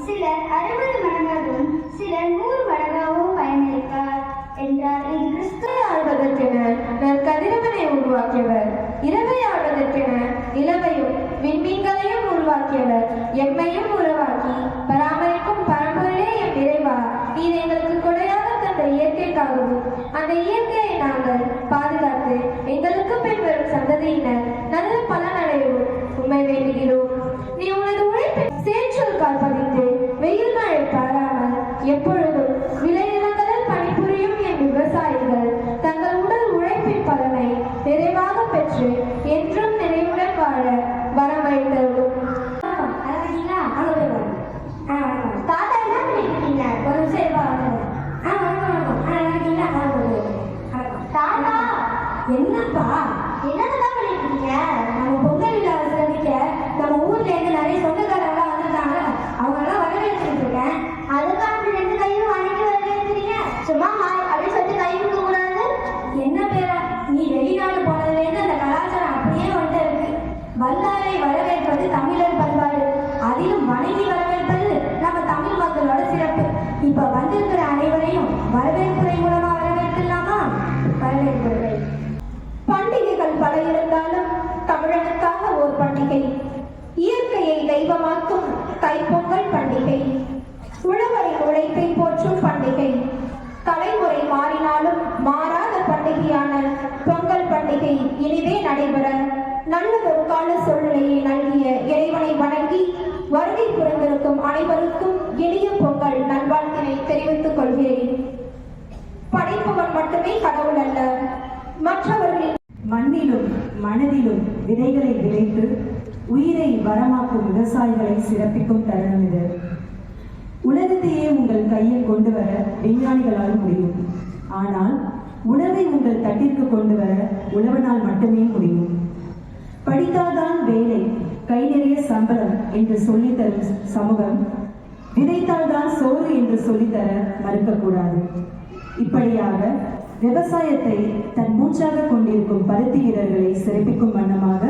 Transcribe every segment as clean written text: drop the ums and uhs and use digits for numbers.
சிலர் 60 மடங்காகவும் சிலர் 100 மடங்காகவும் பயனளிப்பார் என்றார். இது கிறிஸ்துவை ஆள்வதற்கென நற்கதிரவனை உருவாக்கியவர், இரவை ஆள்வதற்கென நிலவையும் விண்மீன்களையும் உருவாக்கியவர், எம்மையும் உருவாக்கி பராமரிக்கும் பரம்பொருளே எம் இறைவா, நீர் எங்களுக்கு கொடையாக தந்த இயற்கைக்காகவும் அந்த இயற்கையை நாங்கள் பாதுகாத்து எங்களுக்கு பின்வரும் சந்ததியினர் நல்ல பலனடையவும் உண்மை வேண்டுகிறோம். நீ உனது உழைப்பை சேற்றல் காப்பதித்து வெயில் மழை பாராமல் எப்பொழுதும் விளைநிலங்களில் பணிபுரியும் என் விவசாயிகள் தங்கள் உடல் உழைப்பின் பலனை நிறைவாக பெற்று என்றும் நிறைவுடன் வாழ வரவழைத்தருளும். தாத்தா என்ன பண்ணிருக்கீங்க? ஒரு தாத்தா என்னப்பா என்னதான் பண்ணிருக்கீங்க? நம்ம பொங்கல் விழாவை சிறப்பிக்க நம்ம ஊர்ல இருந்து நிறைய சொந்தக்காரங்க வந்திருக்காங்க. அவங்க எல்லாம் வரவேற்றுட்டு இருக்கேன். அதுக்காக 2 கையும் வணங்கி வரவேற்கிறீங்க? சும்மா ஹாய் அப்படி சொல்லிட்டு கை கொடுக்க கூடாது. என்ன பேரா, நீ வெளிநாடு போனதுல இருந்து அந்த கலாச்சாரம் அப்படியே வந்து இருக்கு. வல்லாரை வரவேற்பது தமிழர் பண்பாடு, அதிலும் வணங்கி வரவேற்பது நம்ம தமிழ் மக்களோட சிறப்பு. இப்ப வந்திருக்கிற அனைவரையும் வரவேற்புரை மூலமா வரவேற்கலாமா? வரவேற்புரை. பண்டிகைகள் பல இருந்தாலும் தமிழனுக்காக ஒரு பண்டிகை, இயற்கையை தெய்வமாக்கும் தைப்பொங்கல் பண்டிகை, உழவரின் உழைப்பை போற்றும் பண்டிகை, தலைமுறை மாறினாலும் மாறாத பண்டிகையான பொங்கல் பண்டிகை இனிதே நடைபெற நல்லதொரு கால சூழ்நிலையை நல்கிய இறைவனை வணங்கி வருகை புரிந்திருக்கும் அனைவருக்கும் இனிய பொங்கல் நல்வாழ்த்தினை தெரிவித்துக் கொள்கிறேன். படைப்பவன் மட்டுமே கடவுள் அல்ல, மற்றவர்களின் மண்ணிலும் மனதிலும் விதைகளை விதைத்து உயிரை வரமாக்கும் விவசாயிகளை சிறப்பிக்கும் தருணம் இது. உலகத்தையே உங்கள் கையில் கொண்டு வர விஞ்ஞானிகளால் முடியும், ஆனால் உணவை உங்கள் தட்டிற்கு கொண்டு வர உழவனால் மட்டுமே முடியும். படித்தால்தான் வேலை, கை நிறைய சம்பளம் என்று சொல்லித்தரும் சமூகம் விதைத்தால்தான் சோறு என்று சொல்லித்தர மறுக்கக்கூடாது. இப்படியாக விவசாயத்தை தன் மூச்சாக கொண்டிருக்கும் பருத்தி வீரர்களை சிறப்பிக்கும் வண்ணமாக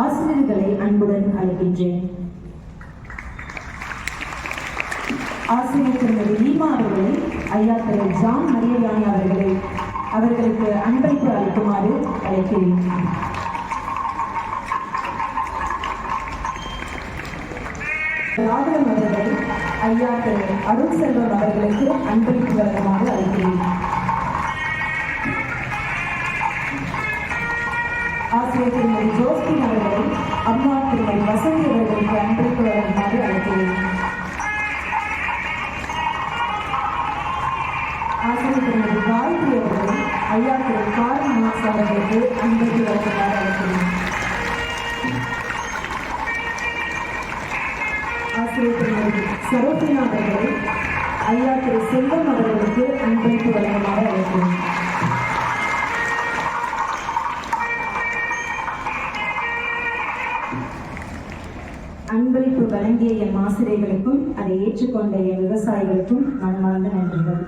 ஆசிரியர்களை அன்புடன் அழைக்கின்றேன். ஆசிரியர் திருமதி லீமா அவர்களை ஐயா திரு ஜான் மரியயானி அவர்களுக்கு அன்பளிப்பு அளிக்குமாறு அழைக்கிறேன். ராகவன் அவர்களை ஐயா திரு அருள் செல்வம் அவர்களுக்கு அன்பளிப்பு வழங்குமாறு அழைக்கிறேன். ஆசிரியர் திருமதி ஜோஸ்பின் அவர்களை அம்மா திருமதி வசந்தி அவர்களுக்கு அன்பளிப்பு வழங்குமாறு அழைக்கிறேன். ஆசிரியர் திருமதி காயத்ரி அவர்களை ஐயா திரு கார்ல் மார்க்ஸ் அவர்களுக்கு அன்பளிப்பு வழங்குமாறு அழைக்கிறேன். ஆசிரியர் திருமதி சரோபினா அவர்களை ஐயா திரு செல்வம் அவர்களுக்கு அன்பளிப்பு வழங்குமாறு அழைக்கிறேன். அன்பளிப்பு வழங்கிய என் ஆசிரியர்களுக்கும் அதை ஏற்றுக்கொண்ட என் விவசாயிகளுக்கும் மனமார்ந்த நன்றிகள்.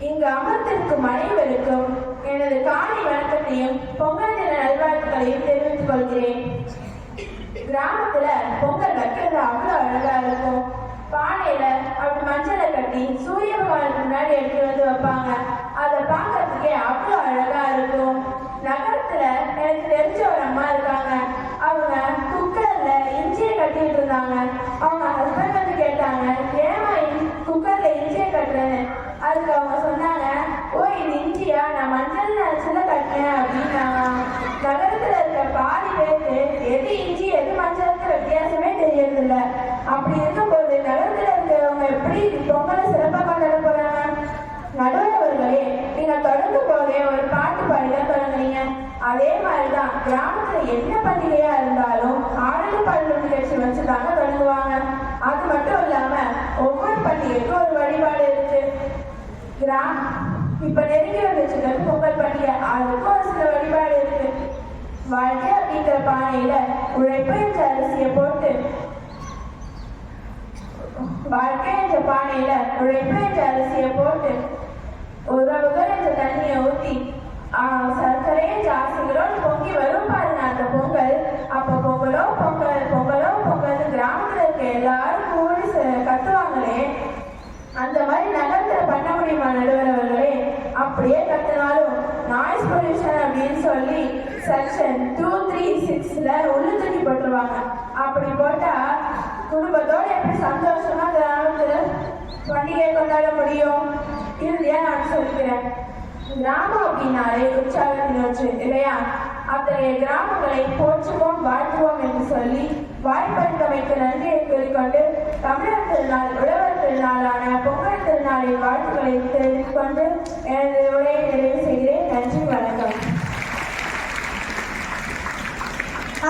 இங்கு அமர்ந்திருக்கும் அனைவருக்கும் எனது காலை வணக்கத்தையும் பொங்கல் தின நல்வாழ்த்துக்களையும் தெரிவித்துக் கொள்கிறேன். கிராமத்துல பொங்கல் வைக்கிறது அவ்வளோ அழகா இருக்கும். பானையில அப்படி மஞ்சளை கட்டி சூரிய பகவானுக்கு முன்னாடி எடுத்து வந்து வைப்பாங்க. அதை பார்க்கறதுக்கே அவ்வளோ அழகா இருக்கும். நகரத்துல எனக்கு தெரிஞ்ச ஒரு அம்மா இருக்காங்க. அவங்க குக்கர்ல இஞ்சியை கட்டிட்டு இருந்தாங்க. அவங்க ஹஸ்பண்ட் வந்து கேட்டாங்க, ஏமா குக்கர்ல இஞ்சியை கட்டுறேன்னு. அதுக்கு அவங்க சொன்னாங்க, ஓ இது இஞ்சியா, நான் மஞ்சள் நினைச்சுல கட்டினேன் அப்படின்னாங்க. நகரத்துல இருக்க பாதி பேருக்கு எது இஞ்சி எது மஞ்சளுக்கு வித்தியாசமே தெரியறதில்ல. அப்படி இருக்கும்போது நகரத்துல இருக்கிறவங்க எப்படி பொங்கலை சிறப்பாக கொண்டாட போறாங்க? நடுவர்களே, நீங்க தொடங்கும் போதே ஒரு பாட்டு பாடிதான் தொடங்குறீங்க. அதே மாதிரிதான் கிராமத்துல என்ன பண்டிகையா இருந்தாலும் ஆடல் பாடல் நிகழ்ச்சி வச்சுதாங்க தொடங்குவாங்க. அது மட்டும் இல்லாம ஒவ்வொரு பண்டிகைக்கும் ஒரு வழிபாடு இருக்கு. இப்ப நெருங்கி வந்துச்சு பொங்கல் பண்டிகை, அதுக்கும் ஒரு சில வழிபாடு இருக்கு. வாழ்க்கை அப்படிங்கிற பானையில உழைப்பு என்ற அரிசியை போட்டு உறவுகள் என்ற தண்ணியை ஊற்றி சர்க்கரையை ஜாஸ்திகளோடு பொங்கி வரும் பாருங்க அந்த பொங்கல். அப்ப பொங்கலோ பொங்கல் கிராமத்துல இருக்க எல்லாரும் கூடி கத்துவாங்களே, அந்த மாதிரி நகரத்துல பண்ண முடியுமா நடுவரவர்களே? அப்படியே கத்துனாலும் நாய்ஸ் பொல்யூஷன் அப்படின்னு சொல்லி செக்ஷன் 236ல உள்ள தூக்கி போட்டுருவாங்க. அப்படி போட்டா குடும்பத்தோட எப்படி சந்தோஷமா கிராமத்துல பண்டிகை கொண்டாட முடியும்? இறுதியா நான் சொல்லிக்கிறேன், கிராமம் அப்படின்னாலே உற்சாகத்தின் ஒன்று இல்லையா? அத்தகைய கிராமங்களை போற்றுவோம் வாழ்த்துவோம் என்று சொல்லி வாய்ப்பளித்தமைக்கு நன்றியை கூறிக்கொண்டு தமிழர் திருநாள் உழவர் திருநாளான பொங்கல் திருநாளின் வாழ்த்துக்களை தெரிவித்துக் கொண்டு எனது உரையை நிறைவு செய்கிறேன். நன்றி, வணக்கம்.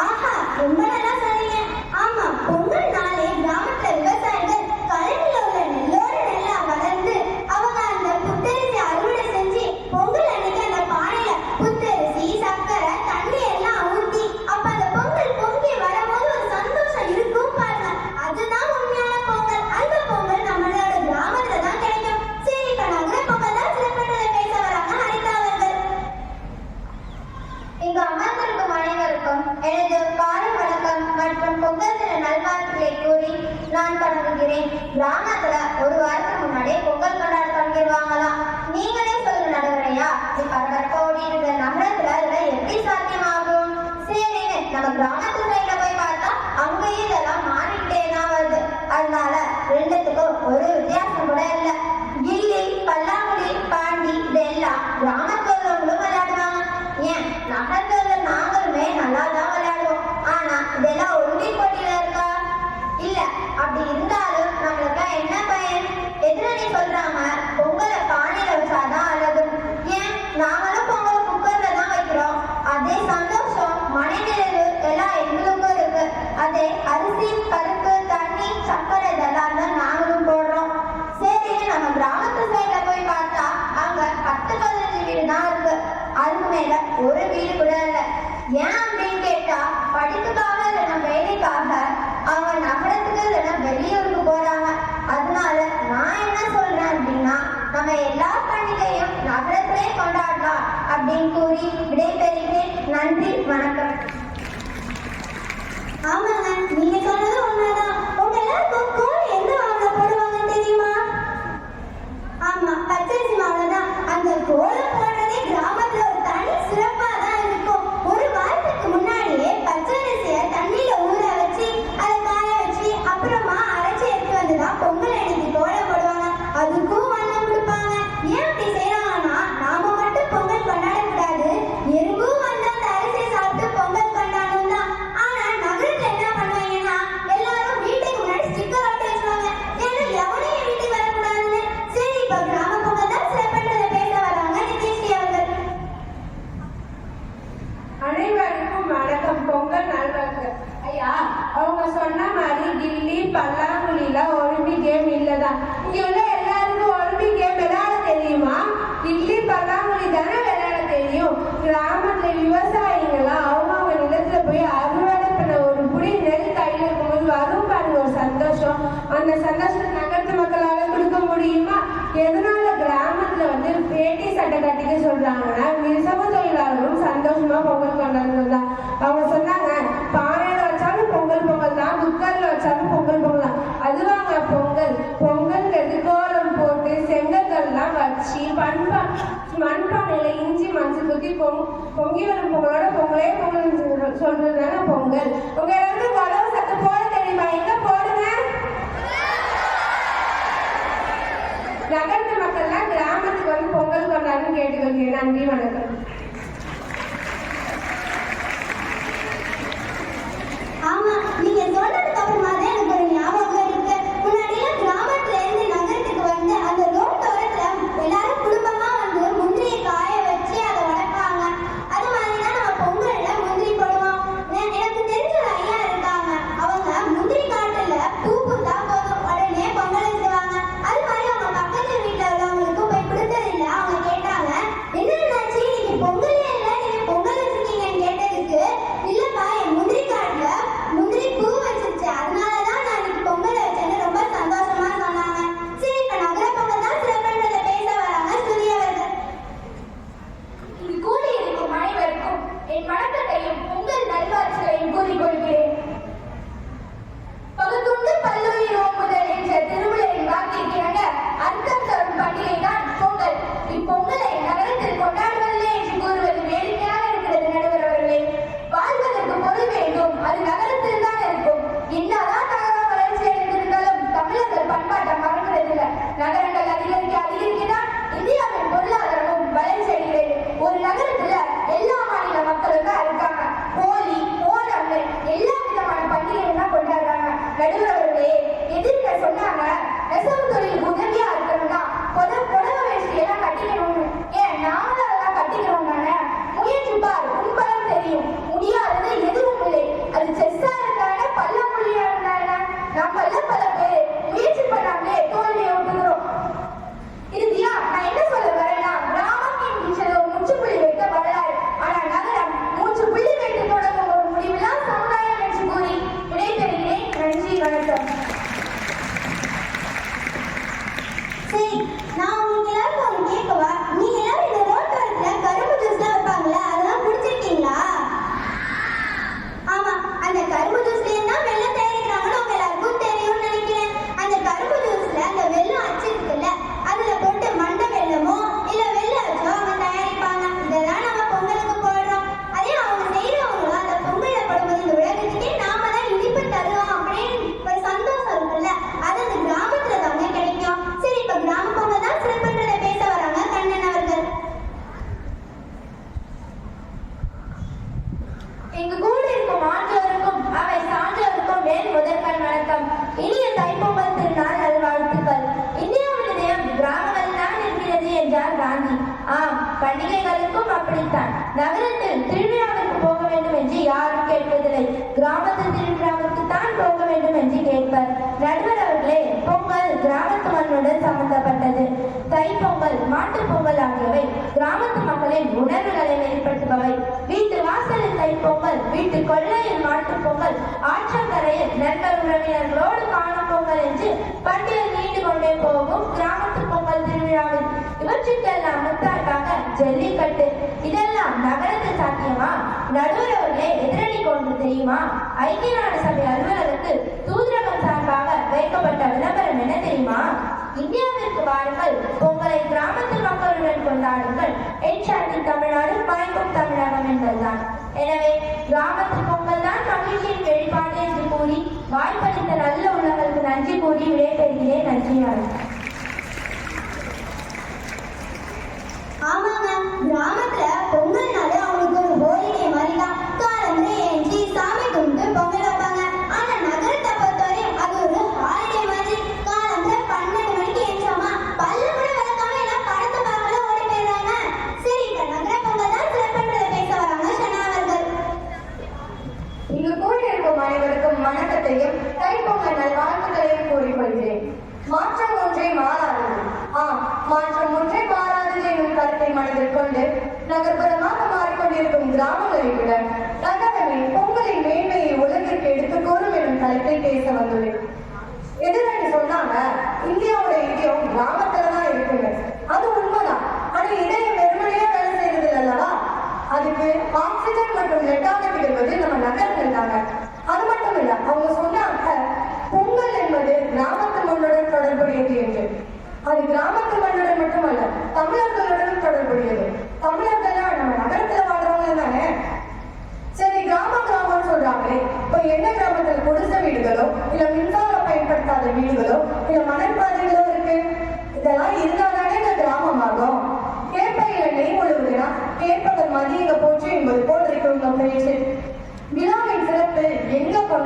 ஆஹா, ரொம்ப நல்லா சொன்னீங்க. ஆமா, பொங்கல் நாளே கிராமத்துல விவசாயிகள் கலனில உள்ள நெல்லோட நெல்லா வளர்ந்து அவங்க அந்த புத்தரிசி அறுவடை செஞ்சு பொங்கல் அன்னைக்கு அந்த பானையில புத்தரிசி சர்க்கரை தண்ணி எல்லாம் ஊற்றி அப்ப அந்த பொங்கல் பொங்கி வரும்போது ஒரு சந்தோஷம் இருக்கும் பாருங்க. அதுதான் உண்மையான பொங்கல். அந்த பொங்கல் நம்மளோட கிராமத்துல தான் கிடைக்கும். சரி, இப்ப நகர பொங்கல் தான் சிறப்பாக பேச வராங்க ஹரிதா அவர்கள். இங்கு அமர்ந்திருக்கும் அனைவருக்கும் எனது காலை வணக்கம் மற்றும் பொங்கல் தின நல்வாழ்த்துக்களை கூறி நான் தொடங்குகிறேன். கிராமத்துல ஒரு வாரத்துக்கு முன்னாடியே பொங்கல் கொண்டாட தொடங்கிடுவாங்களாம். நீங்களே சொல்லுங்க நடுவரையா, பரபரப்பா ஓடி இருக்க நகரத்துல இதெல்லாம் எப்படி சாத்தியமாகும்? சரின்னு நம்ம கிராமத்து சைட்ல போய் பார்த்தா அங்கேயும் இதெல்லாம் மாறிக்கிட்டே தான் வருது. அதனால ரெண்டுத்துக்கும் ஒரு வித்தியாசம் கூட இல்லை. கில்லி, பல்லாங்குழி, பாண்டி இதெல்லாம் கிராமத்துள்ளவங்களும் விளையாடுவாங்க. ஏன் நகரத்துல நாங்களுமே நல்லா தான் விளையாடுவோம். ஆனா இதெல்லாம் ஒலிம்பிக் போட்டியில இருக்கா? இல்ல. அப்படி இருந்தாலும் நம்மளுக்கு என்ன பயன்? எதிரணி சொல்றாங்க பொங்கலை பானையில வச்சாதான் அழகு. ஏன் நாங்களும் பொங்கலை குக்கர்ல தான் வைக்கிறோம். அதே சந்தோஷம் மனைநிறைவு எல்லாம் எங்களுக்கும் இருக்கு. அதே அரிசி பருப்பு தண்ணி சர்க்கரை இதெல்லாம் தான் நாங்களும் போடுறோம். சரி, நம்ம கிராமத்து சைட்ல போய் பார்த்தா அங்க 10-15 வீடு தான் இருக்கு. அதுக்கு மேல ஒரு வீடு கூட இல்லை. ஏன் அப்படின்னு கேட்டா படிப்புக்காக இல்லைன்னா வேலைக்காக அவங்க நகரத்துக்கு இல்லைன்னா வெளியூருக்கு போறாங்க. அதனால நான் என்ன சொல்றேன் அப்படின்னா, நம்ம எல்லா பண்டிகையும் நகரத்திலே கொண்டாடலாம் அப்படின்னு கூறி விடைபெறுகிறேன். நன்றி, வணக்கம். ஆமாங்க, நீங்க சொன்னது உண்மைதான். உங்க எல்லாருக்கும் கோழி எந்த மாவுல போடுவாங்கன்னு தெரியுமா? ஆமா, பச்சரிசி மாவுல தான். அந்த கோலம் போடுறதே கிராமத்துல ஒரு தனி சிறப்பா தான் இருக்கும். ஒரு வாரத்துக்கு முன்னாடியே பச்சரிசியை தண்ணியில ஊற வச்சு அதை காய வச்சு அப்புறமா அரைச்சி எடுத்து வந்துதான் பொங்கல் அன்னைக்கு கோலம் போடுவாங்க. அதுக்கும் வண்ணம் கொடுப்பாங்க. ஏன் அப்படி செய்யறாங்கன்னா, நாம மட்டும் பொங்கல் கொண்டாடக்கூடாது, எறும்பும் வந்து அந்த அரிசியை சாப்பிட்டு பொங்கல் கொண்டாடணும் தான். ஆனா நகரத்துல என்ன பண்ணுவாங்கன்னா, எல்லாரும் வீட்டுக்கு முன்னாடி ஸ்டிக்கர் ஒட்டி வச்சுருவாங்க. ஏன்னா எவனையும் வீட்டுக்கு வரக்கூடாதுன்னு. சரி, இப்ப கிராம பொங்கல் தான் சிறப்பன்றதை பேச வராங்க நிதிஷ்டி அவர்கள். அனைவருக்கும் வணக்கம். பொங்கல் நல்வாழ்த்துக்கள். ஐயா, அவங்க சொன்ன மாதிரி கில்லி பல்லாங்குழில ஒலிம்பிக் கேம் இல்லதான். இங்க உள்ள எல்லாருக்கும் ஒலிம்பிக் கேம் விளையாட தெரியுமா? கில்லி பல்லாங்குழி தானே விளையாட தெரியும். கிராமத்துல விவசாயிங்களாம் அவங்க நிலத்துல போய் அறுவடை பண்ண ஒரு புடி நெல் கையில இருக்கும்போது வரும் பாருங்க ஒரு சந்தோஷம். அந்த சந்தோஷத்தை நகரத்து மக்களால கொடுக்க முடியுமா? எதனால கிராமத்துல வந்து பேட்டி சட்டை கட்டிக்க சொல்றாங்கன்னா, நெசவு தொழிலாளர்களும் சந்தோஷமா பொங்கல் கொண்டாடுறது தான். அவங்க சொன்னாங்க, பானையில வச்சாலும் பொங்கல் குக்கர்ல வச்சாலும் பொங்கல் பொங்கலாம். அதுவாங்க பொங்கல். பொங்கல்ங்கிறது கோலம் போட்டு செங்கல்லாம் வச்சு மண்பானையில இஞ்சி மஞ்சள் குத்தி பொங்கி வரும் பொங்கலோட பொங்கலே பொங்கல் சொல்றதுதாங்க பொங்கல். உங்க எல்லாருக்கும் உழவு சத்தம் போட தெரியுமா? எங்க போடுங்க. நகரத்து மக்கள்லாம் கிராமத்துக்கு வந்து பொங்கல் கொண்டாடுன்னு கேட்டுக்கோங்க. நன்றி, வணக்கம். ஆமா, நீங்க சொன்னதுக்கு அப்புறமா தான் எனக்கு ஒரு ஞாபகம் இருக்கு. முன்னாடியெல்லாம் கிராமத்துல இருந்து நகரத்துக்கு வந்து அந்த ரோட்டோரத்துல எல்லாரும் குடும்பமா வந்து முந்திரியை காய வச்சு அதை வளர்ப்பாங்க. அது மாதிரிதான் நம்ம பொங்கல்ல முந்திரி போடுவோம். எனக்கு தெரிஞ்ச ஒரு ஐயா இருக்காங்க. அவங்க முந்திரி காட்டுல பூ பூத்தா போதும் உடனே பொங்கல் வச்சுவாங்க. அது மாதிரி அவங்க பக்கத்து வீட்டுல உள்ளவங்களுக்கு போய் கொடுத்ததில்ல. அவங்க கேட்டாங்க, என்னன்னாச்சு நீங்க பொங்கலே இல்லை, நீங்க பொங்கல் வச்சிருக்கீங்கன்னு கேட்டதுக்கு, இல்லப்பா என் முந்திரி காட்டுல முந்திரி பூ வச்சிருச்சு, அதனாலதான் நான் இன்னைக்கு பொங்கல் வச்சேன்னு ரொம்ப சந்தோஷமா சொன்னாங்க. சரி, இப்ப நகர பொங்கல் தான் சிறப்புன்றதை பேச வராங்க சூர்யா அவர்கள். இங்கு கூடியிருக்கும் அனைவருக்கும் என் வணக்கத்தையும் பொங்கல் நல்வாழ்த்துக்களையும் கூறிக்கொள்கிறேன். பகுத்துண்டு பல்லுயிர் ஓம்புதல் என்ற திருவிழாவின் வாக்கிற்கிணங்க அர்த்தம் தரும் பண்டிகை தான் பொங்கல். இப்பொங்கலை நகரத்தில் கொண்டாடுவதில்லை என்று கூறுவது வேடிக்கையாக இருக்கிறது. நடுவர் அவர்களே, வாழ்வதற்கு பொருள் வேண்டும், அது நகரத்தில் தான் இருக்கும். என்னதான் நகரம் வளர்ச்சி அடைந்திருந்தாலும் தமிழர்கள் பண்பாட்டம் மறக்கிறதில்லை. நகரங்கள் அதிகரிக்கதான் இந்தியாவின் பொருளாதாரமும் வளர்ச்சி அடைகிறது. ஒரு நகரத்துல எல்லா மாநில மக்களும் தான் இருக்காங்க. ஹோலி, ஓணம்னு எல்லா விதமான பண்டிகைகள்லாம் கொண்டாடுறாங்க. நடுவர் அவர்களே, எதிர்க்க சொன்னாங்க நெசவு தொழில் உதவியா இருக்கணும்னா புடவை வேஷ்டி எல்லாம் கட்டிக்கணும்னு. ஏன் நாமளும் அதெல்லாம் கட்டிக்கிறோம் தானே? முயற்சி பார், உண்பலம் தெரியும். முடியாதது எதுவும் இல்லை. அது செஸ்ஸா இருந்தானே, பல்லாங்குழியா இருந்தானே, நம்மள பல பேர் முயற்சி பண்ணாமலே தோல்வியை விட்டுக்கிறோம். இறுதியா நான் என்ன சொல்ல வரேன்னா, கிராமம் என்கின்ற ஒரு முற்றுப்புள்ளி வைக்க வரலாறு. ஆனா நகரம் மூச்சுப்புள்ளி வைத்து தொடங்கும் ஒரு முடிவிலா சமுதாயம் என்று கூறி விடைபெறுகிறேன். நன்றி, வணக்கம். சரி, நான் உங்களுக்கு எல்லாருக்கும் ஒன்று கேட்கவா? நீங்க எல்லாரும் இந்த ரோட்டோரத்துல கரும்பு ஜூஸ்லாம் வைப்பாங்களே, அதெல்லாம் குடிச்சிருக்கீங்களா? ஆமா, அந்த கரும்பு ஜூஸ்ல தான் வெள்ளம் தயாரிக்கிறாங்கன்னு உங்க எல்லாருக்கும் தெரியும்னு நினைக்கிறேன். அந்த கரும்பு ஜூஸ்ல அந்த வெள்ளம் அச்சு இருக்குல்ல, அதுல போட்டு மண்டை வெள்ளமோ இல்ல வெள்ள அச்சோ அவங்க தயாரிப்பாங்க. இதெல்லாம் நம்ம பொங்கலுக்கு போடுறோம். அதே அவங்க செய்யறவங்க அந்த பொங்கலை போடும்போது இந்த உலகத்துக்கே நாம தான் இனிப்பு தருவோம் அப்படின்னு ஒரு சந்தோஷம் இருக்குல்ல, அது அந்த கிராமத்துல தாங்க கிடைக்கும். சரி, இப்ப கிராம பொங்கல் தான் சிறப்புன்றதை பேச வராங்க கண்ணன் அவர்கள். இங்கு கூடியிருக்கும் ஆற்றோருக்கும் அவை சான்றோருக்கும் மேல் முதற்கண் வணக்கம். இனிய தைப்பொங்கல் திருநாள் நல்வாழ்த்துக்கள். இந்தியாவின் இதயம் கிராமங்கள் தான் இருக்கிறது என்றார் காந்தி. ஆம், பண்டிகைகளுக்கும் அப்படித்தான். நகரத்தில் திருவிழாவிற்கு போக வேண்டும் என்று யாரும் கேட்பதில்லை. கிராமத்தில் திருவிழாவிற்கு தான் போக வேண்டும் என்று கேட்பர். நடுவர் அவர்களே, பொங்கல் கிராமத்து மண்ணுடன் சம்பந்தப்பட்டது. தைப்பொங்கல், மாட்டுப் பொங்கல் ஆகியவை கிராமத்து மக்களின் உணர்வுகளை வெளிப்படுத்துபவை. வீட்டு வாசலில் தைப்பொங்கல், வீட்டு கொள்ளையில் மாட்டுப் பொங்கல், ஆற்றங்கரையில் நண்பர் உறவினர்களோடு காணும் பொங்கல் என்று பண்டிகை நீண்டு கொண்டே போகும் கிராமத்து பொங்கல் திருவிழாவில். இவற்றுக்கெல்லாம் முத்தாய்ப்பாக ஜல்லிக்கட்டு. இதெல்லாம் நகரத்தில் சாத்தியமா? நடுவர் அவர்களே, எதிரணி கொண்டு தெரியுமா? ஐக்கிய நாடு சபை அலுவலகத்தில் தூதரகம் சார்பாக வைக்கப்பட்ட விளம்பரம் என்ன தெரியுமா? இந்தியாவிற்கு வாருங்கள், பொங்கலை கிராமத்து மக்களுடன் கொண்டாடுங்கள், எச்சாட்டி தமிழ்நாடு மயக்கும் தமிழகம் என்பதுதான். எனவே கிராமத்து பொங்கல் தான் மகிழ்ச்சியின் வெளிப்பாடு என்று கூறி வாய்ப்பளித்த நல்ல உள்ளங்களுக்கு நன்றி கூறி விடைபெறுகிறேன். நன்றி, வணக்கம். ஆமாங்க, கிராமத்துல பொங்கல்னாலே அவங்களுக்கு ஒரு ஹோலிடே மாதிரி தான். காலம்பரை ஏஞ்சி சாமி கும்பிட்டு பொங்கல் வைப்பாங்க. ஆனா நகரத்தை பொறுத்தவரையும் அது ஒரு ஹாலிடே மாதிரி. காலம்பரை 12 மணிக்கு ஏஞ்சோமா, பல்லு கூட விளக்காம எல்லாம் படத்தை பார்க்கல ஓடி போயிடுறாங்க. சரி, இப்ப நகர பொங்கல் தான் சிறப்புன்றதை பேச வராங்க சனா அவர்கள். இங்கு கூடியிருக்கும் அனைவருக்கும் வணக்கத்தையும் தைப்பொங்கல் நல்வாழ்த்துக்களையும் கூறிக்கொள்கிறேன். மாற்றம் ஒன்றே மாறாதது. ஆம், மாற்றம் ஒன்றே மாறாதது என்னும் கருத்தை மனதில் கொண்டு நகர்ப்புறமாக மாறிக்கொண்டிருக்கும் கிராமங்களை விட நகரமே பொங்கலின் மேன்மையை உலகிற்கு எடுத்துக் கூறும் எனும் தலைப்பில் பேச வந்துள்ளேன். எதிரணி சொன்னாங்க, இந்தியாவோட இதயம் கிராமத்துலதான் இருக்குங்க. அது உண்மைதான். ஆனா இதயம் வெறுமனையா வேலை செய்யறது அல்லவா? அதுக்கு ஆக்சிஜன் மற்றும் லெட்டாக கிடைப்பது நம்ம நகரங்கள் தாங்க. அது மட்டும் இல்ல, அவங்க சொன்னாங்க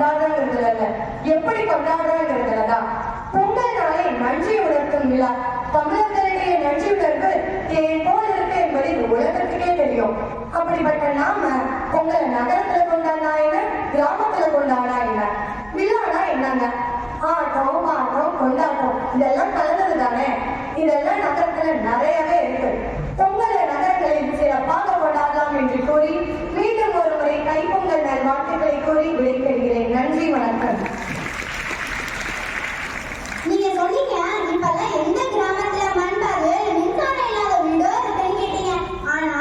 கொண்டாடுறங்கிறதுல இல்ல, எப்படி கொண்டாடுறங்கிறதுல தான். பொங்கல் நாளை நன்றி உணர்த்தும் விழா. தமிழர்களிடையே நன்றி உணர்வு தேன் போல் இருக்கு என்பது இந்த உலகத்துக்கே தெரியும். அப்படிப்பட்ட நாம பொங்கலை நகரத்துல கொண்டாடினா என்ன, கிராமத்துல கொண்டாடினா என்ன? விழானா என்னங்க? ஆட்டம் பாட்டம் கொண்டாட்டம் இதெல்லாம் கலந்தது தானே. இதெல்லாம் நகரத்துல நிறையவே இருக்கு. பொங்கலை நகரங்களில் சிறப்பாக கொண்டாடலாம் என்று கூறி மீண்டும் ஒரு முறை தைப்பொங்கல் நல்வாழ்த்துக்களை கூறி விடைபெறுகிறேன். நன்றி, வணக்கம். நீங்க சொன்னீங்க இப்பெல்லாம் எந்த கிராமத்துல மண்பாகு மின்சாரம் இல்லாத வீடோ இருக்குன்னு கேட்டீங்க. ஆனா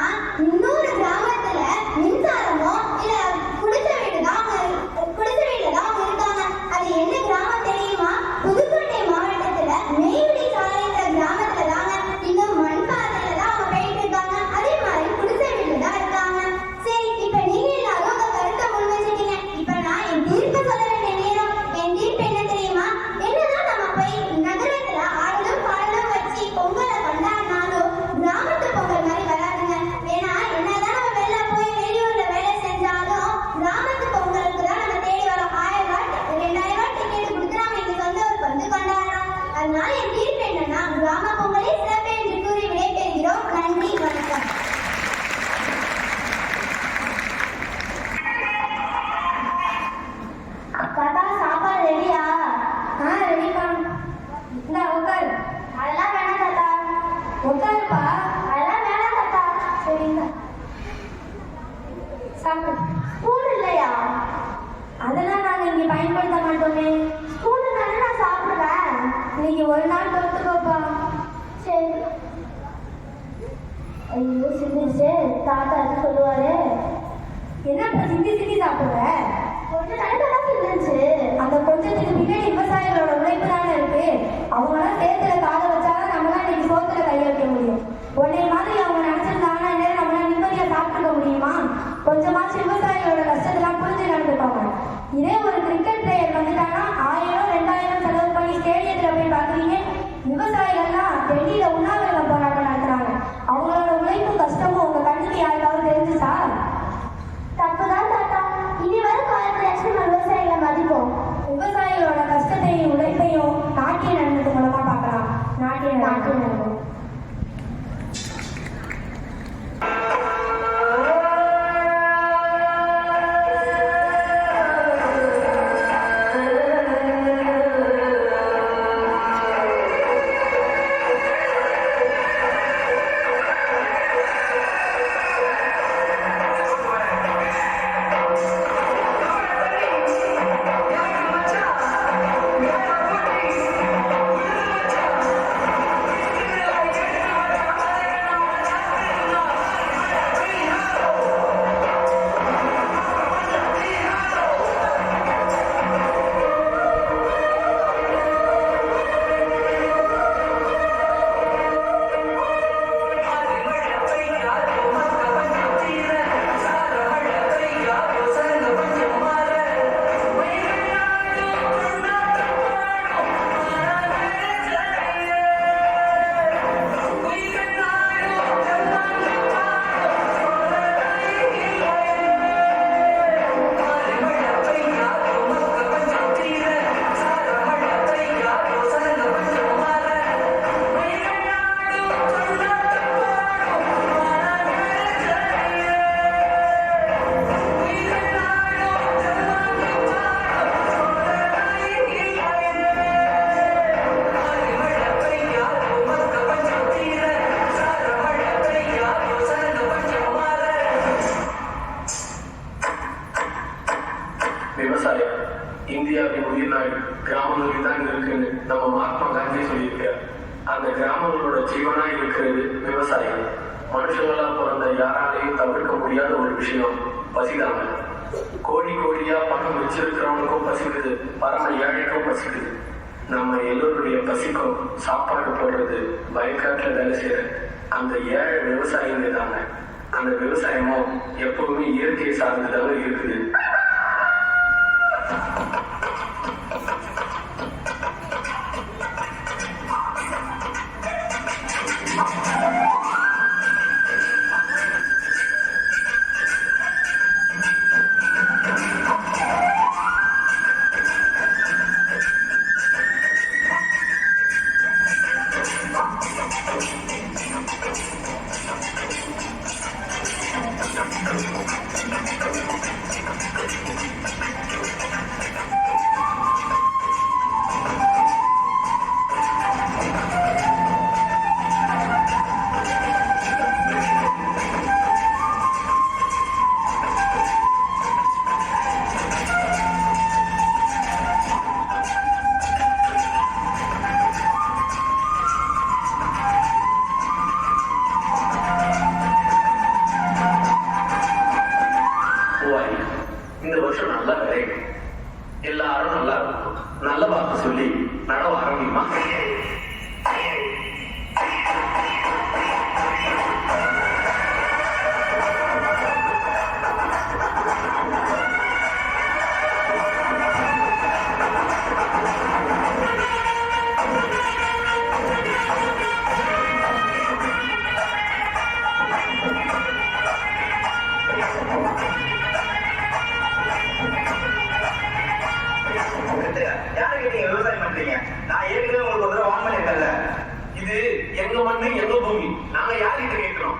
இன்னொரு கிராமத்துல மின்சாரமோ இல்ல குடிசை வீட்டுல தான் அவங்க இருக்காங்க. அது என்ன கிராமம் தெரியுமா? புதுக்கோட்டை மாவட்டத்துல நெய்வேலி சாலைன்ற கிராமத்துல தாங்க. இன்னும் மண்பாதையில தான் அவங்க போயிட்டு இருக்காங்க. அதே மாதிரி குடிசை வீட்டுல தான் இருக்காங்க. சரி, இப்ப நீங்க எல்லாரும் உங்க கருத்தை முன் வச்சுட்டீங்க. இப்ப நான் என் தீர்ப்பு சொல்ல வேண்டிய நேரம். என் தீர்ப்பு என்ன தெரியுமா? என்னதான் நம்ம போய் நகரத்துல ஆடலும் பாடலும் வச்சு பொங்கலை கொண்டாடினாலும் கிராமத்து பொங்கல் மாதிரி வராதுங்க. ஏன்னா என்னதான் நம்ம வெளில போய் வெளியூர்ல வேலை செஞ்சாலும் கிராமத்து பொங்கலுக்கு தான் நம்ம தேடி வரோம். 1000 வாட் 2000 வாட் டிக்கெட் கொடுத்து நாம எங்க சொந்த ஊருக்கு வந்து கொண்டாடுறோம். அதனால என் தீர்ப்பு என்னன்னா கிராம பொங்கலே சிறப்பு என்று கூறி விடைபெறுகிறோம். நன்றி, வணக்கம். தாத்தா, சாப்பாடு ரெடியா? ரெடிப்பா. இந்த உட்கார். அதெல்லாம் வேணாம் தாத்தா. உட்காருப்பா. அதெல்லாம் வேணாம் தாத்தா. சரிங்க, சாப்பிடு. ஸ்பூன் இல்லையா? அதெல்லாம் நாங்க இங்க பயன்படுத்த மாட்டோமே. ஸ்பூன் தானே நான் சாப்பிடுவேன். இன்னைக்கு ஒரு நாள் பொறுத்துக்கோப்பா. சரி. ஐயோ, சிந்திச்சு தாத்தா அது சொல்லுவாரு. என்னப்பா சிந்தி சிந்தி சாப்பிடுற? கொஞ்சம் நேரத்தான் சிந்திச்சு. அந்த கொஞ்சத்துக்கு பின்னாடி விவசாயிகளோட உழைப்பு தானே இருக்கு. அவங்களாம் சேத்துல காலை வச்சாதான் நம்மளாம் இன்னைக்கு சோத்துல கை வைக்க முடியும். உன்னை மாதிரி அவங்க நினைச்சிருந்தாங்கன்னா நேரம் நம்மளால நிம்மதியா சாப்பிட்டுக்க முடியுமா? கொஞ்சமாச்சும் விவசாயிகளோட கஷ்டத்தெல்லாம் புரிஞ்சு நடந்துப்பாங்க. இதே ஒரு கிரிக்கெட் பிளேயர் வந்துட்டாங்கன்னா 1000 2000 செலவு பண்ணி ஸ்டேடியத்துல போய் பாக்குறீங்க. விவசாயிகள்லாம் டெல்லியில உண்ணாவிரதம் போராட்டம் நடத்துறாங்க. அவங்களோட உழைப்பும் கஷ்டமும் உங்க கண்ணுக்கு யாருக்காவது தெரிஞ்சுச்சா? தப்புதான் தாத்தா. இனி வரும் காலத்துல நம்ம விவசாயிகளை மதிப்போம். விவசாயிகளோட கஷ்டத்தையும் உழைப்பையும் நாட்டிய நடனத்து மூலமா பார்க்கலாம். நாட்டிய நடனம். விவசாயம் இந்தியாவின் உயிர் நாடு கிராமங்களில் தான் இருக்குன்னு நம்ம மகாத்மா காந்தி சொல்லியிருக்கார். அந்த கிராமங்களோட ஜீவனா இருக்கிறது விவசாயம். மனுஷங்களா பிறந்த யாராலையும் தவிர்க்க முடியாத ஒரு விஷயம் பசிதாங்க. கோடி கோடியா பணம் வச்சிருக்கிறவனுக்கும் பசிக்குது, பரம ஏழைக்கும் பசிக்குது. நம்ம எல்லோருடைய பசிக்கும் சாப்பாடு போடுறது வயக்காட்டுல வேலை செய்யற அந்த ஏழை விவசாயிங்க தாங்க. அந்த விவசாயமும் எப்பவுமே இயற்கையை சார்ந்துதாங்க இருக்குது. நாங்க யார்கிட்ட கேட்கிறோம்?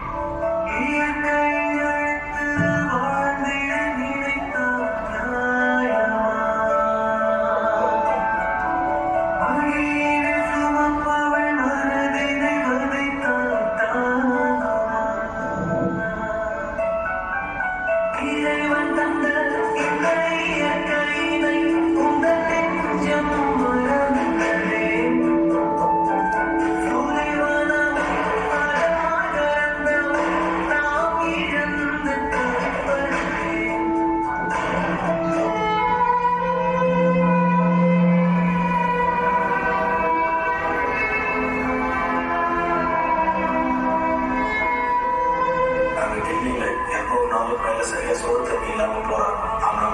சரியா சோறு தண்ணி இல்லாம போறாங்க. ஆனா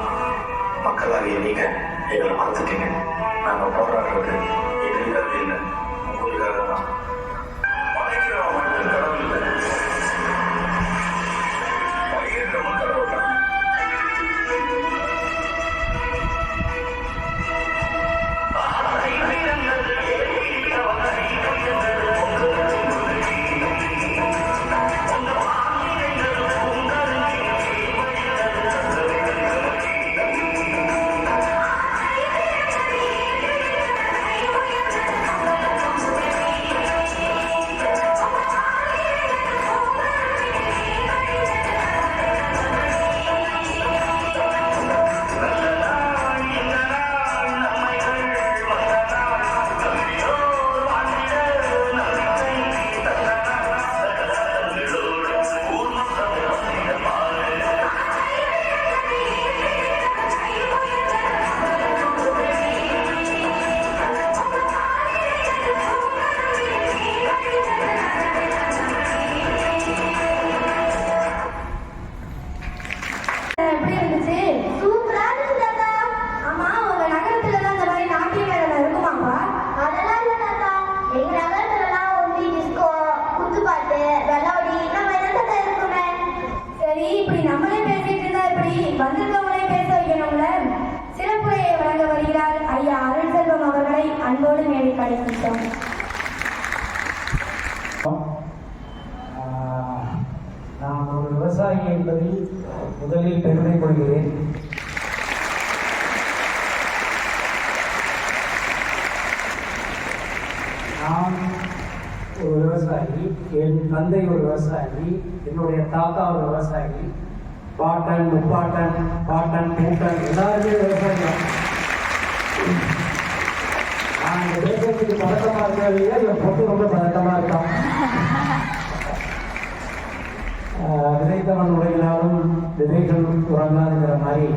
மக்களாகிய நீங்க எங்களை மறந்துட்டீங்க. நாங்க போராடுறது எங்களுக்காக இல்லை, உங்களுக்காக தான். படைக்கிறவன் மட்டும் கடவுள் இல்லை, பயிர்கிறவன் கடவுள் தான். எப்படி இருந்துச்சு? சூப்பரா இருந்துச்சு தாத்தா. ஆமா, உங்க நகரத்துல தான் இந்த மாதிரி நாட்டிய மேளம் இருக்குமாப்பா? அதெல்லாம் இல்ல தாத்தா. எங்க நகரத்துலலாம் ஒன்லி டிஸ்கோ, குத்துப்பாட்டு, வெள்ளாடி இந்த மாதிரி தான் தாத்தா இருக்குமே. சரி, இப்படி நம்மளே பேசிட்டு இருந்தா எப்படி? வந்திருக்கவங்களே பேச வைக்கணும்ல. சிறப்புரையை வழங்க வருகிறார் ஐயா அருள் செல்வம் அவர்களை அன்போடு மேடை கழிக்கின்றோம். நான் ஒரு விவசாயி என்பதில் முதலில் பெருமை கொள்கிறேன். நான் ஒரு விவசாயி, என் தந்தை ஒரு விவசாயி, என்னுடைய தாத்தா ஒரு விவசாயி, பாட்டன் முப்பாட்டன் பாட்டன் பூட்டன் எல்லாருமே விவசாயி தான். நான் இந்த தேசத்துக்கு பதட்டமா இருக்கிறதையே என் பொண்ணு ரொம்ப பதட்டமா இருக்கான். விதைத்தவன் உடையினாலும் விதைகள் உறங்காதுங்கிற மாதிரி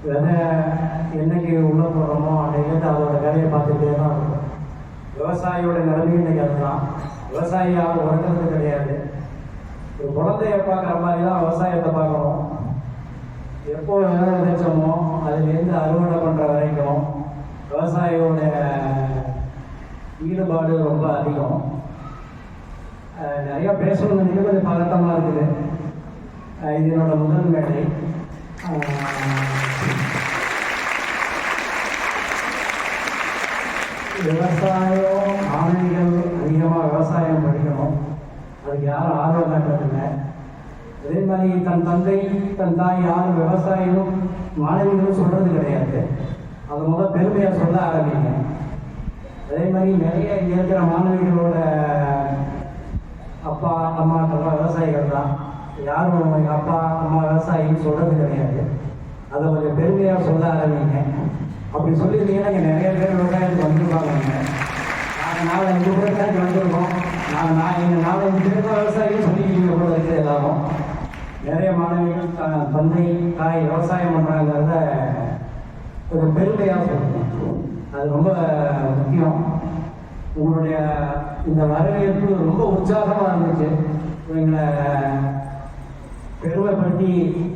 விதை என்னைக்கு உள்ள போடுறோமோ அன்னைக்கு அதோட வேலையை பார்த்துட்டே தான் இருக்கும். விவசாயியோட நிலைமை இன்னைக்கு அதுதான். விவசாயி யாரும் உறங்கிறது கிடையாது. ஒரு குழந்தைய பார்க்குற மாதிரி தான் விவசாயத்தை பார்க்கணும். எப்போ விதை விதைச்சோமோ அதுலேருந்து அறுவடை பண்ணுற வரைக்கும் விவசாயியோட ஈடுபாடு ரொம்ப அதிகம். நிறையா பேசணும்னு நினைக்க கொஞ்சம் பதட்டமாக இருக்குது. இது என்னோட முதல் மேடை. விவசாயம், மாணவிகள் அதிகமாக விவசாயம் படிக்கணும். அதுக்கு யாரும் ஆர்வம் காட்டுறதில்லை. அதே மாதிரி தன் தந்தை தன் தாய் யாரும் விவசாயிகளும் மாணவிகளும் சொல்கிறது கிடையாது. அதை முதல் பெருமையாக சொல்ல ஆரம்பிங்க. அதே மாதிரி நிறைய இங்கே இருக்கிற மாணவிகளோட அப்பா அம்மாக்கெல்லாம் விவசாயிகள் தான். யாரும் எங்கள் அப்பா அம்மா விவசாயின்னு சொல்கிறது கிடையாது. அதை கொஞ்சம் பெருமையாக சொல்ல ஆரம்பிங்க. அப்படி சொல்லியிருந்தீங்கன்னா இங்கே நிறைய பேர் விவசாயத்துக்கு வந்துருப்பாங்க. நாங்கள் 4-5 பேர் தான் வந்திருக்கோம். எங்கள் 4-5 பேர் தான் விவசாயின்னு சொல்லிக்கிட்டீங்க கூட இருக்குது. எல்லாரும் நிறைய மாணவிகள் தந்தை தாய் விவசாயம் பண்ணுறாங்கிறத ஒரு பெருமையாக சொல்லணும். அது ரொம்ப முக்கியம். உங்களுடைய இந்த வரவேற்பு ரொம்ப உற்சாகமாக இருந்துச்சு. எங்களை பெருமைப்படுத்தி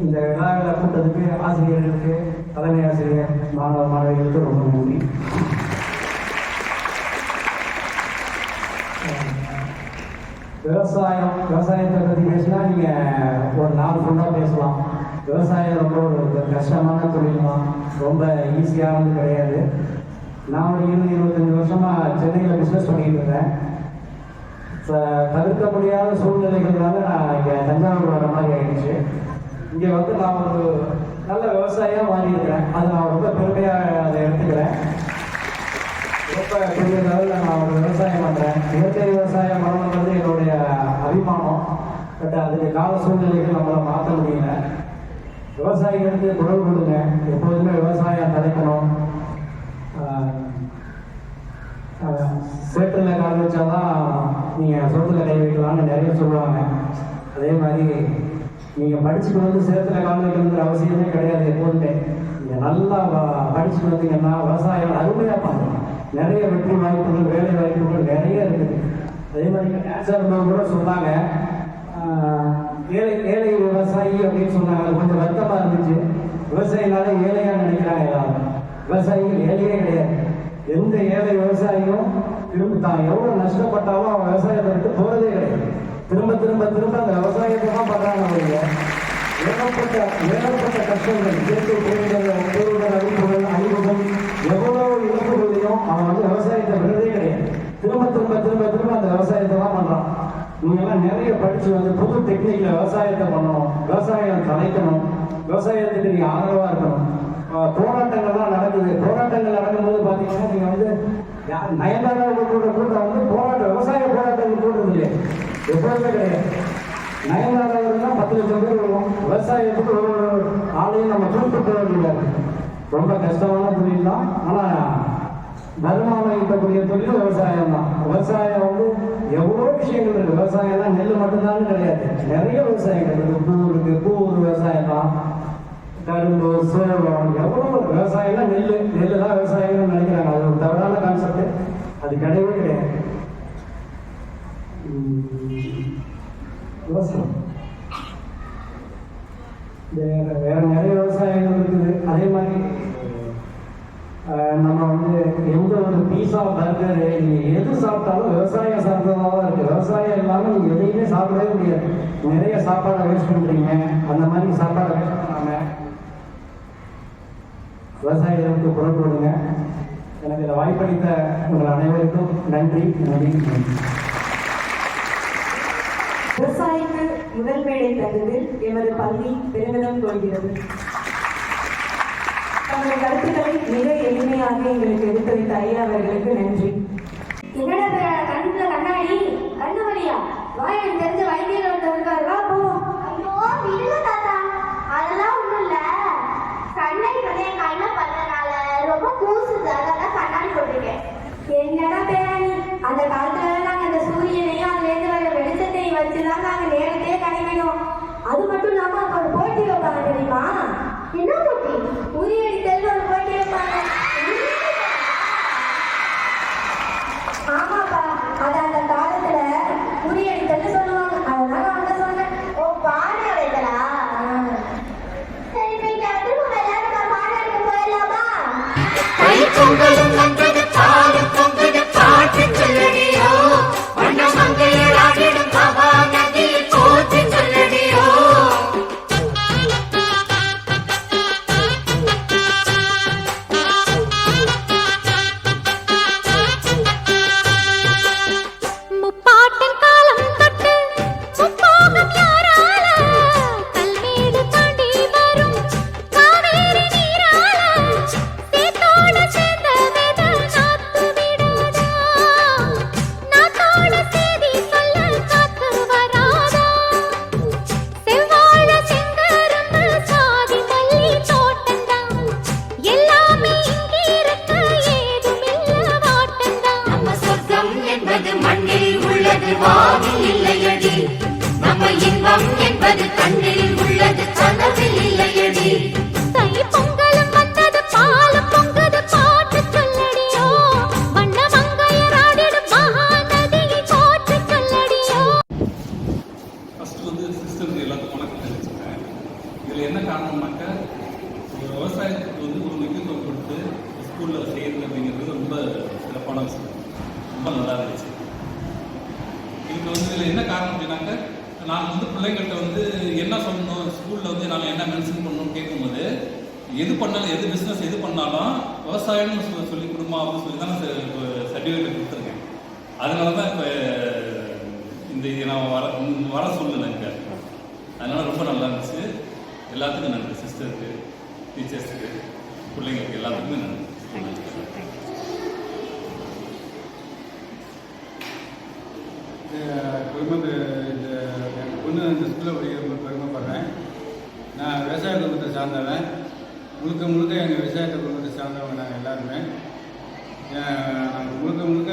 இந்த விழாவில் கூட்டத்துக்கு ஆசிரியர்களுக்கு, தலைமை ஆசிரியர், மாணவ மாணவிகளுக்கு ரொம்ப நன்றி. விவசாயத்தை பற்றி பேசினா நீங்கள் ஒரு நாள் ஃபுல்லாக பேசலாம். விவசாயம் ரொம்ப ஒரு கஷ்டமான தொழில் தான், ரொம்ப ஈஸியானது கிடையாது. நான் ஒரு 20-25 வருஷமாக சென்னையில் பிஸ்னஸ் பண்ணிட்டு இருந்தேன். தவிர்க்க முடியாத சூழ்நிலைகள்னால நான் இங்கே தஞ்சாவூர் வர மாதிரி ஆயிடுச்சு. இங்கே வந்து நான் ஒரு நல்ல விவசாயியாக மாறி இருக்கிறேன். அது நான் ரொம்ப பெருமையாக அதை எடுத்துக்கிறேன். ரொம்ப பெரிய லெவலில் நான் ஒரு விவசாயம் பண்ணுறேன். இயற்கை விவசாயம் பண்ணணுன்றது என்னுடைய அபிமானம். பட் அதுக்கு கால சூழ்நிலைகள் நம்மளை மாற்ற முடியல. விவசாயிகளுக்கு குரல் கொடுங்க. எப்போதுமே விவசாயம் தலைக்கணும். சேற்றில் கால் வச்சாதான் நீங்கள் சோற்றில் கை வைக்கலாம்னு நிறைய சொல்லுவாங்க. அதே மாதிரி நீங்கள் படிச்சுட்டு வந்து சேற்றில் கால் வைக்கணுங்கிற அவசியமே கிடையாது. எப்போதுமே நீங்கள் நல்லா படிச்சுட்டு வந்தீங்கன்னா விவசாயம் அருமையாக பண்ணலாம். நிறைய வெற்றி வாய்ப்புகள், வேலை வாய்ப்புகள் நிறைய இருக்குது. அதே மாதிரி நேச்சர் கூட சொன்னாங்க, ஏழை விவசாயி அப்படின்னு சொன்னாங்க. அது கொஞ்சம் வருத்தமாக இருந்துச்சு. விவசாயினால ஏழையாக நினைக்கிறாங்க எல்லாரும். விவசாயிகள் ஏழையே கிடையாது. எந்த ஏழை விவசாயியும் திரும்ப தான் எவ்வளோ நஷ்டப்பட்டாலும் அவன் விவசாயத்தை விட்டு போகிறதே கிடையாது. திரும்ப திரும்ப திரும்ப அந்த விவசாயத்தை தான் பண்ணுறாங்க. அவங்க ஏகப்பட்ட கஷ்டங்கள், இயற்கை பேரிடர், அழிவுகள், எவ்வளோ இழப்புகளையும் அவன் வந்து விவசாயத்தை விடுறதே கிடையாது. திரும்ப திரும்ப திரும்ப திரும்ப அந்த விவசாயத்தை தான் பண்ணுறான். நீங்கள்லாம் நிறைய படித்து வந்து புது டெக்னிக்கில் விவசாயத்தை பண்ணணும். விவசாயம் தலைக்கணும். விவசாயத்துக்கு நீங்கள் ஆதரவாக இருக்கணும். போராட்டங்கள்லாம் நடக்குது. போராட்டங்கள் நடக்கும்போது பார்த்தீங்கன்னா நீங்கள் வந்து நயன்தாரா கூட்டம் வந்து விவசாய போராட்டங்கள் கூடுறது இல்லையா? எப்போதுமே கிடையாது. நயன்தாராவுக்குலாம் 10 லட்சம் பேர் வருவோம். விவசாயத்துக்கு ஒரு ஆளையும் நம்ம கூப்பிட்டு வேண்டியது ரொம்ப கஷ்டமான தொழில் தான். ஆனால் வருமானம் ஈட்டக்கூடிய தொழில் விவசாயம் தான். விவசாயம் வந்து எவ்வளோ விஷயங்கள் இருக்குது. விவசாயம்னா நெல் மட்டும்தான் கிடையாது. நிறைய விவசாயங்கள் இருக்குது. பூ இருக்குது. பூ ஒரு விவசாயம் தான். கரும்பு, சோளம், எவ்வளோ விவசாயம்னா நெல் தான் விவசாயம்னு நினைக்கிறாங்க. அது ஒரு தவறான கான்செப்ட். அது கிடையவே கிடையாது. விவசாயம் வேற நிறைய விவசாயங்கள் இருக்குது. அதே மாதிரி நம்ம வந்து எந்த ஒரு பீஸா, பர்கர், நீங்கள் எது சாப்பிட்டாலும் விவசாயம் சார்ந்ததாக தான் இருக்குது. விவசாயம் இல்லாமல் நீங்கள் எதையுமே சாப்பிடவே முடியாது. நிறைய சாப்பாடை வேஸ்ட் பண்ணுறீங்க. அந்த மாதிரி சாப்பாடை வேஸ்ட் பண்ணாமல் விவசாயிகளுக்கு குரல் கொடுங்க. எனக்கு இதை வாய்ப்பளித்த உங்கள் அனைவருக்கும் நன்றி. விவசாயிக்கு முதல் மேடை தந்ததில் எமது பள்ளி பெருமிதம் கொள்கிறது. தங்கள் கருத்துக்களை மிக எளிமையாக எங்களுக்கு எடுத்துரைத்த ஐயா அவர்களுக்கு நன்றி. என்னடா கண்ணுல கண்ணாடி, கண்ணு வழியா வாய் தெரிஞ்ச வைத்தியர் இருக்காரு. வா போவோம். ஐயோ விடுங்க தாத்தா, அதெல்லாம் ஒண்ணும் இல்ல. கண்ணாடி வந்து என் கண்ணை பார்த்தனால ரொம்ப கூசுது. அதான் கண்ணாடி போட்டிருக்கேன். என்னடா பேராணி, அந்த காலத்துல நாங்க அந்த சூரியனையும் அதுல இருந்து வர வெளிச்சத்தையும் வச்சுதான் நாங்க நேரத்தையே கணிக்கணும். அது மட்டும் இல்லாம அப்ப ஒரு போட்டி வைப்பாங்க தெரியுமா? என்ன போட்டி? உரியடித்தல் ஒரு போட்டி வைப்பாங்க. ஆமாப்பா, அது அந்த காலத்துல உரியடித்தல் சொல்லுவாங்க. அதனால அவங்க சொன்னேன். ஓ, பானை வைக்கலா? சரி, நீங்க திரும்ப எல்லாரும் பானை எடுக்க போயிடலாமா? பொங்கலும் வந்தது, பாலும் பொங்குது, பாட்டு சொல்லடியோ, வண்ண மங்கையராடிடும் பவா நதியில் போற்றி சொல்லடியோ. முப்பாட்டின் காலம் தொட்டு முப்போகம் யாரால கல்மேடு தாண்டி வரும் காவேரி நீரால சேத்தோட சேர்ந்த வேத நாத்து விடாதா, நாத்தோட சேதி சொல்ல காத்து வராதா, செவ்வாழ செங்கரும்பு சாதி மல்லி தோட்டந்தான் எல்லாமே இங்கிருக்க ஏதுமில்ல வாட்டந்தான். நம்ம சொர்க்கம் என்பது மண்ணில் உள்ளது, வானில் இல்லையடி. நம்ம இன்பம் என்பது கண்ணில் உள்ளது, கனவில் இல்லையடி. தை பொங்கலும் வந்தது, பாலும் பொங்குது, பாட்டு சொல்லடியோ, வண்ண மங்கையராடிடும் மகாநதியில் போற்று சொல்லடியோ. ஃபஸ்ட்டு வந்து சிஸ்டருக்கு எல்லாத்துக்கும் வணக்கம் தெரிவிச்சுக்கிறேன். இதில் என்ன காரணம்னாக்க, ஒரு விவசாயத்துக்கு வந்து ஒரு முக்கியத்துவம் கொடுத்து ஸ்கூலில் செய்கிறது அப்படிங்கிறது ரொம்ப சிறப்பான விஷயம். ரொம்ப நல்லா இருந்துச்சு. இதுக்கு வந்து இதில் என்ன காரணம் அப்படின்னாக்க, நான் வந்து பிள்ளைங்கள்ட்ட வந்து என்ன சொல்லணும், ஸ்கூலில் வந்து நாங்கள் என்ன மென்ஷன் பண்ணணும்னு கேட்கும்போது, எது பண்ணாலும், எது பிஸ்னஸ் எது பண்ணாலும் விவசாயம்னு சொல்லி கொடுமா அப்படின்னு சொல்லி தான் நான் சர்டிஃபிகேட் கொடுத்துருக்கேன். அதனால தான் இப்போ இதை நான் வர சொல்லலைங்க. அதனால் ரொம்ப நல்லா இருந்துச்சு. எல்லாத்துக்கும் நன்றி, சிஸ்டருக்கு, டீச்சர்ஸுக்கு, பிள்ளைங்களுக்கு எல்லாத்துக்குமே நன்றி. என் பொண்ணு இந்த ஸ்கூலில் படிக்கிற பெருமைப்படுறேன். நான் விவசாய குடும்பத்தை சார்ந்தவன். முழுக்க எங்கள் விவசாயத்தை குடும்பத்தை சார்ந்தவங்க நாங்கள் எல்லாருமே. நாங்கள் முழுக்க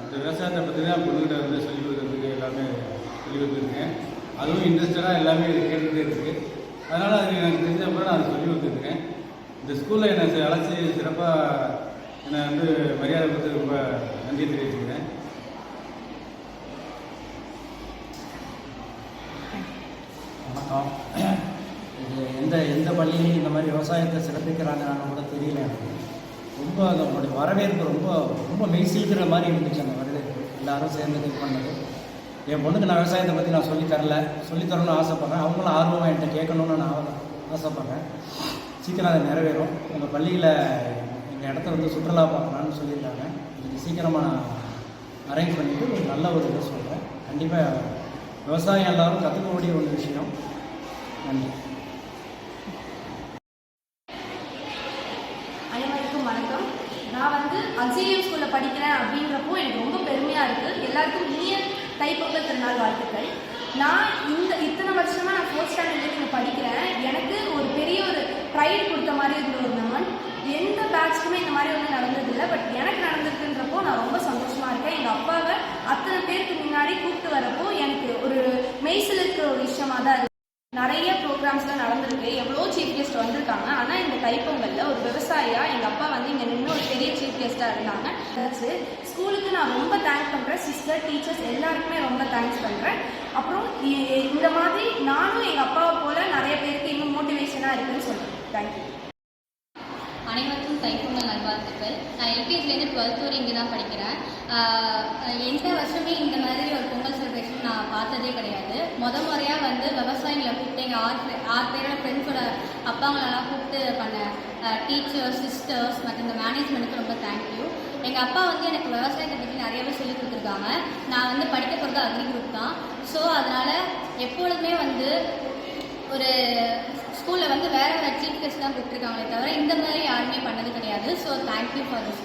இந்த விவசாயத்தை பற்றி தான் பொண்ணுகிட்ட வந்து சொல்லிக் கொடுக்குறதுக்கு எல்லாமே சொல்லிக் கொடுத்துருக்கேன். அதுவும் இன்ட்ரெஸ்டடாக எல்லாமே கேட்டுகிட்டே இருக்குது. அதனால் அது எனக்கு தெரிஞ்சப்போ நான் அதை சொல்லிக் கொடுத்துருக்கேன். இந்த ஸ்கூலில் என்னை அழைச்சி சிறப்பாக என்னை வந்து மரியாதை கொடுத்து ரொம்ப நன்றி தெரிவிச்சுக்கிறேன். வணக்கம். இது எந்த பள்ளியிலையும் இந்த மாதிரி விவசாயத்தை சிறப்பிக்கிறாங்கன்னு கூட தெரியல எனக்கு. ரொம்ப நம்மளுடைய வரவேற்பு ரொம்ப மெய்சிலிக்கிற மாதிரி இருந்துச்சு. அந்த வரவேற்பு எல்லாரும் சேர்ந்து இது பண்ணது. என் பொண்ணுக்கு நான் விவசாயத்தை பற்றி நான் சொல்லித்தரணும்னு ஆசைப்பட்றேன். அவங்களும் ஆர்வமாக என்கிட்ட கேட்கணுன்னு நான் ஆசைப்பட்றேன். சீக்கிரம் அதை நிறைவேறும். உங்கள் பள்ளியில் எங்கள் இடத்த வந்து சுற்றுலா பார்க்கலான்னு சொல்லியிருக்காங்க. இது சீக்கிரமாக நான் அரேஞ்ச் பண்ணிவிட்டு ஒரு நல்ல ஒரு இதை சொல்கிறேன். கண்டிப்பாக விவசாயம் எல்லாரும் கற்றுக்கக்கூடிய ஒரு விஷயம். நன்றி. அனைவருக்கும் வணக்கம். நான் வந்து அக்ஸிலியம் ஸ்கூலில் படிக்கிறேன் அப்படின்றப்போ எனக்கு ரொம்ப பெருமையாக இருக்குது. எல்லாருக்கும் இனிய தைப்பொங்கல் திருநாள் வாழ்த்துக்கள். நான் இத்தனை வருஷமாக நான் 4th ஸ்டாண்டர்ட்லேருந்து இங்கே படிக்கிறேன். எனக்கு ஒரு பெரிய ஒரு ப்ரைட் கொடுத்த மாதிரி இருந்த ஒரு மொமெண்ட். எந்த பேட்ச்க்குமே இந்த மாதிரி ஒன்றும் நடந்ததில்லை. பட் எனக்கு நடந்திருக்குன்றப்போ நான் ரொம்ப சந்தோஷமாக இருக்கேன். எங்கள் அப்பாவை அத்தனை பேருக்கு முன்னாடி கூப்பிட்டு வரப்போ எனக்கு ஒரு மெய்சிலுக்கு ஒரு விஷயமாக தான் இருக்குது. நிறைய ப்ரோக்ராம்ஸ்லாம் நடந்திருக்கு. எவ்வளோ சீஃப் கெஸ்ட் வந்திருக்காங்க. ஆனால் இந்த தைப்பொங்கலில் ஒரு விவசாயியாக எங்கள் அப்பா வந்து இங்கே நின்று ஒரு பெரிய சீஃப் கெஸ்ட்டாக இருந்தாங்க. ஸ்கூலுக்கு நான் ரொம்ப தேங்க்ஸ் பண்ணுறேன். சிஸ்டர், டீச்சர்ஸ் எல்லாருக்குமே ரொம்ப தேங்க்ஸ் பண்ணுறேன். அப்புறம் இந்த மாதிரி நானும் எங்கள் அப்பாவை போல் நிறைய பேருக்கு இன்னும் மோட்டிவேஷனாக இருக்குன்னு சொல்கிறேன். தேங்க்யூ. அனைவருக்கும் தைப்பொங்கல் நல்வாழ்த்துக்கள். நான் எல்கேஜிலேருந்து 12th வரை இங்கே தான் படிக்கிறேன். எந்த வருஷமே இந்த மாதிரி ஒரு பொங்கல் செலிப்ரேஷன் நான் பார்த்ததே கிடையாது. முறையாக வந்து விவசாயிகளை கூப்பிட்டு எங்கள் 6 பேரோட ஃப்ரெண்ட்ஸோட அப்பாங்களெல்லாம் கூப்பிட்டு பண்ண டீச்சர்ஸ், சிஸ்டர்ஸ் மற்றும் இந்த மேனேஜ்மெண்ட்டுக்கு ரொம்ப தேங்க்யூ. எங்கள் அப்பா வந்து எனக்கு விவசாயத்தை பற்றி நிறையவே சொல்லிக் கொடுத்துருக்காங்க. நான் வந்து படிக்க போகிறது அக்ரி குரூப் தான். ஸோ அதனால் எப்பொழுதுமே வந்து ஒரு ஸ்கூலில் வந்து வேறு சீஃப் கெஸ்ட் தான் கூப்பிட்டுருக்காங்களே தவிர இந்த மாதிரி யாருமே பண்ணது கிடையாது. So thank you for this.